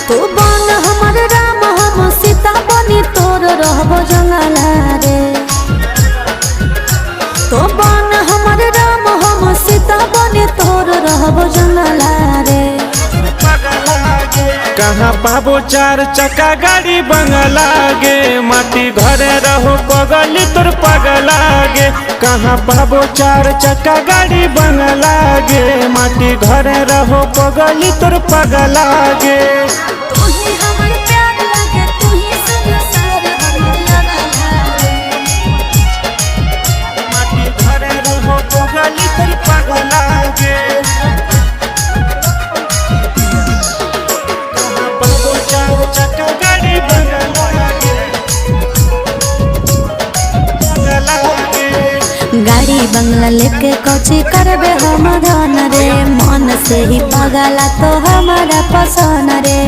तू बन हमर राम हम सीता बनी तोर रहबो जंगला रे। तू बन हमर राम हम सीता बनी तोर रहबो जंगला रे। कहाँ पाबो चार चक्का गाड़ी बंगला गे, माटी घरे रहो पगली तोर पगला गे। कहाँ पाबो चार चक्का गाड़ी बंगला गे, माटी घरे रहो पगली तोर पगला गे। तू ही हमर प्यार लागे, तू ही संसार हमर लगला रे। माटी घरे रहो पगली तोर पगला गे। चक्का गाड़ी बंगला गे, गाड़ी बंगला लेके कौची करबे हम धन रे। मन से ही पगला तो हमारा पसंद रे।